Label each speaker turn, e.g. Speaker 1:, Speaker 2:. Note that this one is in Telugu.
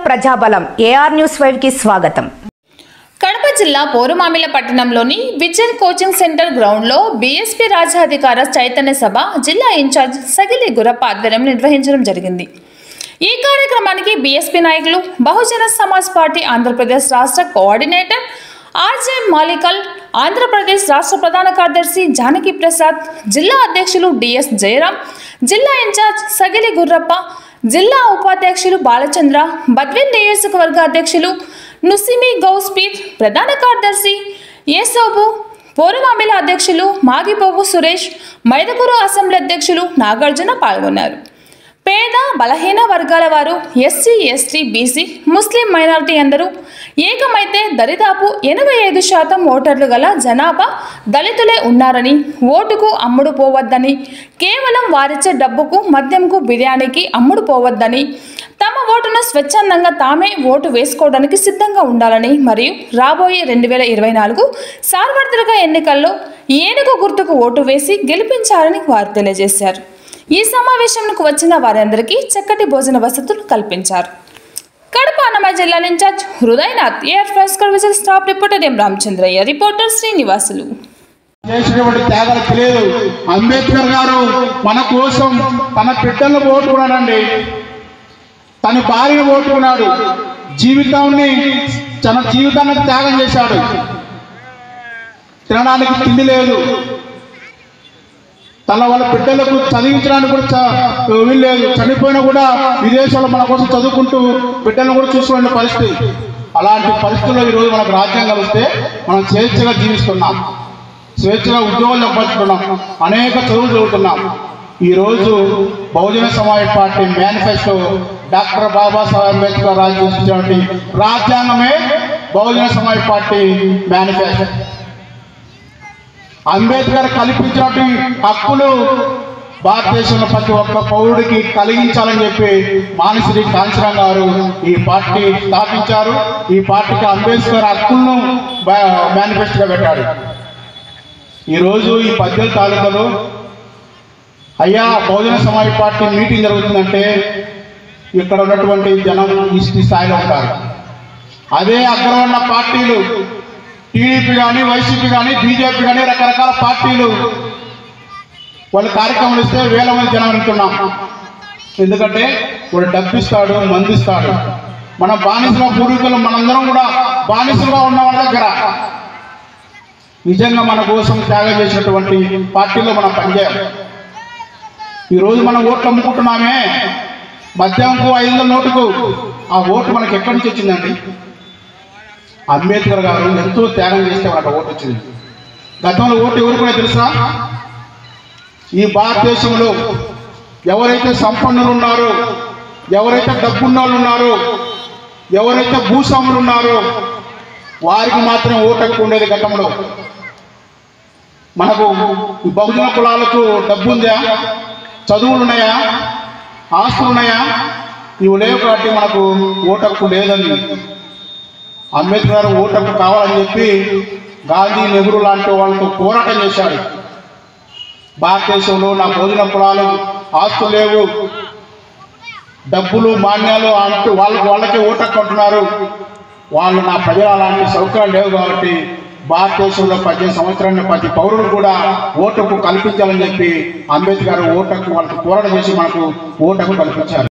Speaker 1: ప్రజాబలం ఏఆర్ న్యూస్ 5 కి స్వాగతం.
Speaker 2: కడప జిల్లా పోరుమామిల పట్టణంలోని విజన్ కోచింగ్ సెంటర్ గ్రౌండ్లో బీఎస్పీ రాజ్యాధికార చైతన్య సభ జిల్లా ఇన్ఛార్జ్ సగిలి గురప్ప ఆధ్వర్యం నిర్వహించడం జరిగింది. ఈ కార్యక్రమానికి బీఎస్పీ నాయకులు, బహుజన సమాజ్ పార్టీ ఆంధ్రప్రదేశ్ రాష్ట్ర కోఆర్డినేటర్ ఆర్జే మాలికల్, ఆంధ్రప్రదేశ్ రాష్ట్ర ప్రధాన కార్యదర్శి జానకి ప్రసాద్, జిల్లా అధ్యక్షులు డిఎస్ జయరాం, జిల్లా ఇన్ఛార్జ్ సగిలి గుర్రప్ప, జిల్లా ఉపాధ్యక్షులు బాలచంద్ర, బద్వేల్ నియోజకవర్గ అధ్యక్షులు నుసిమి గౌస్పీర్, ప్రధాన కార్యదర్శి ఏసోబు, పోరుమామిల అధ్యక్షులు మాగిపోగు సురేష్, మైదకూరు అసెంబ్లీ అధ్యక్షులు నాగార్జున పాల్గొన్నారు. పేద బలహీన వర్గాల వారు, ఎస్సీ, ఎస్టీ, బీసీ, ముస్లిం మైనారిటీ అందరూ ఏకమైతే దరిదాపు 85% ఓటర్లు గల జనాభా దళితులే ఉన్నారని, ఓటుకు అమ్ముడు పోవద్దని, కేవలం వారిచ్చే డబ్బుకు, మద్యంకు, బిర్యానీకి అమ్ముడు పోవద్దని, తమ ఓటును స్వచ్ఛందంగా తామే ఓటు వేసుకోవడానికి సిద్ధంగా ఉండాలని మరియు రాబోయే 2024 సార్వత్రిక ఎన్నికల్లో ఏనుగు గుర్తుకు ఓటు వేసి గెలిపించాలని వారు తెలియజేశారు. ఈ సమావేశంకు వచ్చిన వారందరికీ చక్కటి భోజన వసతులు కల్పించారు. కడప అన్నమయ్య జిల్లా ఇన్ఛార్జ్ హృదయనాథ్, ఏఆర్ ఫాస్కర్ విజిల్ staff reporter M Ramachandraiah, reporter Srinivasulu.
Speaker 3: చేసినటువంటి త్యాగాలు తెలియదు. అంబేద్కర్ గారు మన కోసం తన బిడ్డలను ఓటుకున్నాడండి, తన భార్యను ఓటుకున్నాడు, తన జీవితాన్ని త్యాగం చేశాడు. తినడానికి తిండి లేదు, వాళ్ళ బిడ్డలకు చదివించడానికి కూడా వీల్లేదు. చనిపోయినా కూడా విదేశాల్లో మన కోసం చదువుకుంటూ బిడ్డలను కూడా చూసుకునే పరిస్థితి. అలాంటి పరిస్థితుల్లో ఈరోజు మనకు రాజ్యాంగం వస్తే మనం స్వేచ్ఛగా జీవిస్తున్నాం, స్వేచ్ఛగా ఉద్యోగాలు సంపాదించుకున్నాం, అనేక చదువులు చదువుతున్నాం. ఈరోజు Bahujan Samaj party manifesto doctor Babasaheb Ambedkar రాసినటువంటి రాజ్యాంగమే బహుజన సమాజ్ పార్టీ మేనిఫెస్టో. అంబేద్కర్ కల్పించినటువంటి హక్కులు భారతదేశంలో ప్రతి ఒక్క పౌరుడికి కలిగించాలని చెప్పి మానసిరి కాంచరం గారు ఈ పార్టీ స్థాపించారు. ఈ పార్టీకి అంబేద్కర్ హక్కులను మేనిఫెస్టోగా పెట్టాడు. ఈరోజు ఈ 18 తాలూకాలో అయ్యా బహుజన సమాజ్ పార్టీ మీటింగ్ జరుగుతుందంటే ఇక్కడ ఉన్నటువంటి జనం ఈ స్థాయిలో ఉంటారు. అదే అగ్రవర్ణ పార్టీలు టీడీపీ కానీ, వైసీపీ కానీ, బీజేపీ కానీ, రకరకాల పార్టీలు వాళ్ళ కార్యక్రమాలు ఇస్తే వేల మంది జనం వింటున్నాం. ఎందుకంటే వాడు డబ్బిస్తాడు, మందిస్తాడు. మన బానిసల పూర్వీకులు మనందరం కూడా బానిసలుగా ఉన్న వాళ్ళ దగ్గర నిజంగా మన కోసం త్యాగం చేసినటువంటి పార్టీలో మనం పనిచేయాలి. ఈరోజు మనం ఓట్లు అమ్ముకుంటున్నామే, మద్యంకు 500 నోటుకు. ఆ ఓటు మనకు ఎక్కడి నుంచి వచ్చిందండి? అంబేద్కర్ గారు ఎంతో త్యాగం చేస్తే వాళ్ళకి ఓటు వచ్చింది. గతంలో ఓటు ఎవరికైనా తెలుసా? ఈ భారతదేశంలో ఎవరైతే సంపన్నులు ఉన్నారో, ఎవరైతే డబ్బున్న వాళ్ళు ఉన్నారో, ఎవరైతే భూస్వాములు ఉన్నారో వారికి మాత్రం ఓటు హక్కు ఉండేది. గతంలో మనకు ఈ బహుజన కులాలకు డబ్బు ఉందా, చదువులు ఉన్నాయా, ఆస్తులు ఉన్నాయా? ఇవి లేవు కాబట్టి మనకు ఓటు హక్కు లేదని. అంబేద్కర్ గారు ఓటు హక్కు కావాలని చెప్పి గాంధీ, నెహ్రూ లాంటి వాళ్ళతో పోరాటం చేశాడు. భారతదేశంలో నా భోజన కులాలు ఆస్తులు లేవు, డబ్బులు, మాన్యాలు అంటూ వాళ్ళకే ఓటు హక్కు అంటున్నారు. వాళ్ళు నా ప్రజలు అలాంటి సౌకర్యాలు లేవు కాబట్టి భారతదేశంలో 18 సంవత్సరాల ప్రతి పౌరుడు కూడా ఓటు హక్కు కల్పించాలని చెప్పి అంబేద్కర్ ఓటు హక్కు వాళ్ళకి పోరాటం చేసి మనకు ఓటు హక్కు కల్పించారు.